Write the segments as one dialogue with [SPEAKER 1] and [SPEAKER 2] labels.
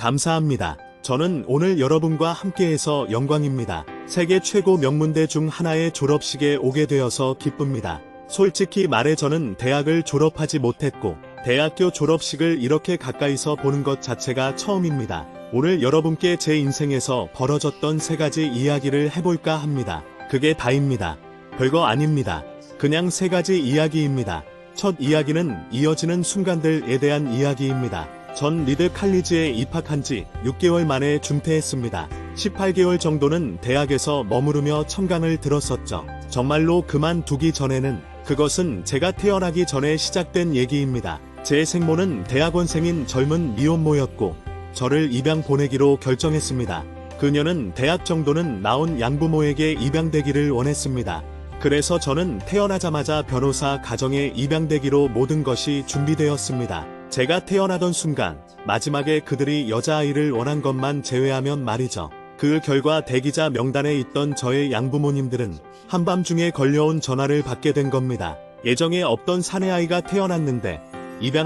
[SPEAKER 1] 감사합니다. 저는 오늘 여러분과 함께해서 영광입니다. 세계 최고 명문대 중 하나의 졸업식에 오게 되어서 기쁩니다. 솔직히 말해 저는 대학을 졸업하지 못했고 대학교 졸업식을 이렇게 가까이서 보는 것 자체가 처음입니다. 오늘 여러분께 제 인생에서 벌어졌던 3가지 이야기를 해볼까 합니다. 그게 다입니다. 별거 아닙니다. 그냥 3가지 이야기입니다. 첫 이야기는 이어지는 순간들에 대한 이야기입니다. 전 리드 칼리지에 입학한 지 6개월 만에 중퇴했습니다. 18개월 정도는 대학에서 머무르며 청강을 들었었죠. 정말로 그만두기 전에는 그것은 제가 태어나기 전에 시작된 얘기입니다. 제 생모는 대학원생인 젊은 미혼모였고 저를 입양 보내기로 결정했습니다. 그녀는 대학 정도는 나온 양부모에게 입양되기를 원했습니다. 그래서 저는 태어나자마자 변호사 가정에 입양되기로 모든 것이 준비되었습니다. 제가 태어나던 순간 마지막에 그들이 여자아이를 원한 것만 제외하면 말이죠. 그 결과 대기자 명단에 있던 저의 양부모님들은 한밤중에 걸려온 전화를 받게 된 겁니다. 예정에 없던 사내아이가 태어났는데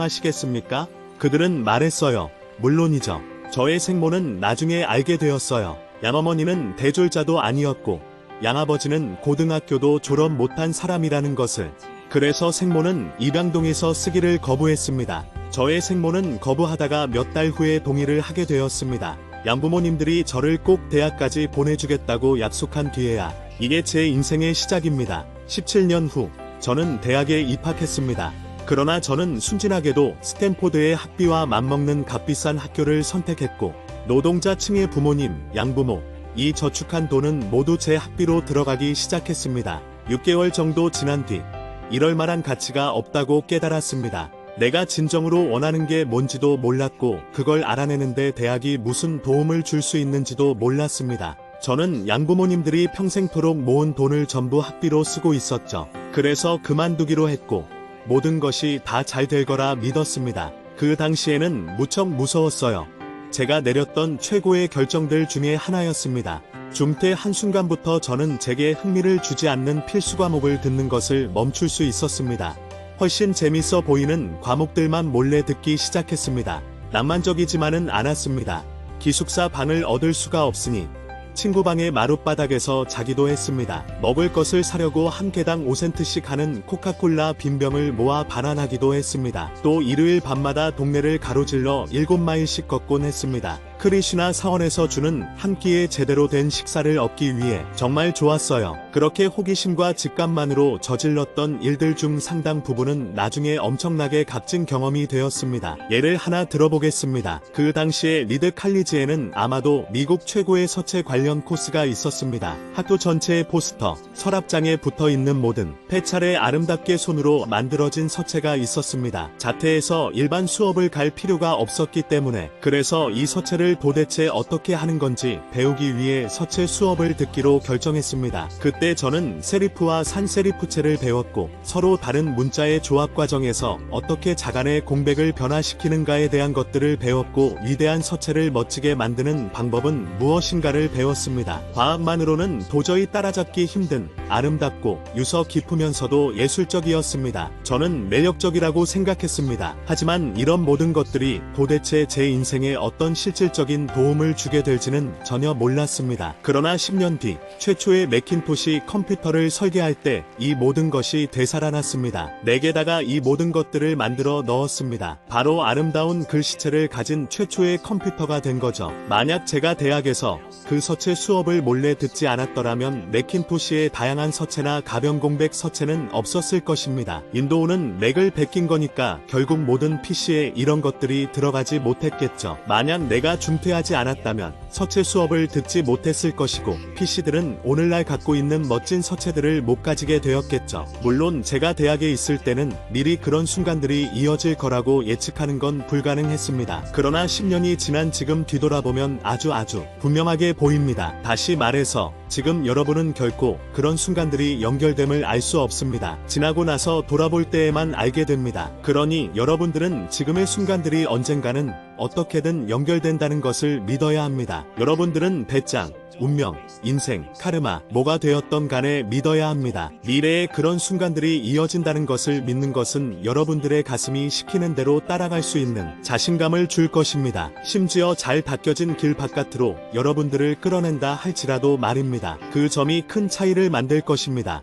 [SPEAKER 1] 입양하시겠습니까? 그들은 말했어요. 물론이죠. 저의 생모는 나중에 알게 되었어요. 양어머니는 대졸자도 아니었고 양아버지는 고등학교도 졸업 못한 사람이라는 것을. 그래서 생모는 입양동에서 쓰기를 거부했습니다. 저의 생모는 거부하다가 몇 달 후에 동의를 하게 되었습니다. 양부모님들이 저를 꼭 대학까지 보내주겠다고 약속한 뒤에야 이게 제 인생의 시작입니다. 17년 후 저는 대학에 입학했습니다. 그러나 저는 순진하게도 스탠포드의 학비와 맞먹는 값비싼 학교를 선택했고 노동자층의 부모님, 양부모, 이 저축한 돈은 모두 제 학비로 들어가기 시작했습니다. 6개월 정도 지난 뒤 이럴 만한 가치가 없다고 깨달았습니다. 내가 진정으로 원하는 게 뭔지도 몰랐고 그걸 알아내는데 대학이 무슨 도움을 줄 수 있는지도 몰랐습니다. 저는 양부모님들이 평생토록 모은 돈을 전부 학비로 쓰고 있었죠. 그래서 그만두기로 했고 모든 것이 다 잘 될 거라 믿었습니다. 그 당시에는 무척 무서웠어요. 제가 내렸던 최고의 결정들 중에 하나였습니다. 중퇴 한순간부터 저는 제게 흥미를 주지 않는 필수 과목을 듣는 것을 멈출 수 있었습니다. 훨씬 재밌어 보이는 과목들만 몰래 듣기 시작했습니다. 낭만적이지만은 않았습니다. 기숙사 방을 얻을 수가 없으니 친구 방의 마룻바닥에서 자기도 했습니다. 먹을 것을 사려고 한 개당 5센트씩 하는 코카콜라 빈병을 모아 반환하기도 했습니다. 또 일요일 밤마다 동네를 가로질러 7마일씩 걷곤 했습니다. 크리슈나 사원에서 주는 한 끼의 제대로 된 식사를 얻기 위해 정말 좋았어요. 그렇게 호기심과 직감만으로 저질렀던 일들 중 상당 부분은 나중에 엄청나게 값진 경험이 되었습니다. 예를 하나 들어보겠습니다. 그 당시에 리드 칼리지에는 아마도 미국 최고의 서체 관련 코스가 있었습니다. 학교 전체의 포스터, 서랍장에 붙어있는 모든 폐차례 아름답게 손으로 만들어진 서체가 있었습니다. 자퇴해서 일반 수업을 갈 필요가 없었기 때문에. 그래서 이 서체를 도대체 어떻게 하는 건지 배우기 위해 서체 수업을 듣기로 결정했습니다. 그때 저는 세리프와 산세리프체를 배웠고 서로 다른 문자의 조합 과정에서 어떻게 자간의 공백을 변화시키는가에 대한 것들을 배웠고 위대한 서체를 멋지게 만드는 방법은 무엇인가를 배웠습니다. 과학만으로는 도저히 따라잡기 힘든 아름답고 유서 깊으면서도 예술적이었습니다. 저는 매력적이라고 생각했습니다. 하지만 이런 모든 것들이 도대체 제 인생에 어떤 실질적인 도움을 주게 될지는 전혀 몰랐습니다. 그러나 10년 뒤 최초의 매킨토시 컴퓨터를 설계할 때 이 모든 것이 되살아났습니다. 내게다가 이 모든 것들을 만들어 넣었습니다. 바로 아름다운 글씨체를 가진 최초의 컴퓨터가 된 거죠. 만약 제가 대학에서 그 서체 수업을 몰래 듣지 않았더라면 매킨토시의 다양한 서체나 가변 공백 서체는 없었을 것입니다. 윈도우는 맥을 베낀 거니까 결국 모든 PC에 이런 것들이 들어가지 못했겠죠. 만약 내가 중퇴하지 않았다면 서체 수업을 듣지 못했을 것이고 PC들은 오늘날 갖고 있는 멋진 서체들을 못 가지게 되었겠죠. 물론 제가 대학에 있을 때는 미리 그런 순간들이 이어질 거라고 예측하는 건 불가능했습니다. 그러나 10년이 지난 지금 뒤돌아보면 아주 분명하게 보입니다. 다시 말해서 지금 여러분은 결코 그런 순간들이 연결됨을 알 수 없습니다. 지나고 나서 돌아볼 때에만 알게 됩니다. 그러니 여러분들은 지금의 순간들이 언젠가는 어떻게든 연결된다는 것을 믿어야 합니다. 여러분들은 배짱, 운명, 인생, 카르마, 뭐가 되었던 간에 믿어야 합니다. 미래에 그런 순간들이 이어진다는 것을 믿는 것은 여러분들의 가슴이 시키는 대로 따라갈 수 있는 자신감을 줄 것입니다. 심지어 잘 닦여진 길 바깥으로 여러분들을 끌어낸다 할지라도 말입니다. 그 점이 큰 차이를 만들 것입니다.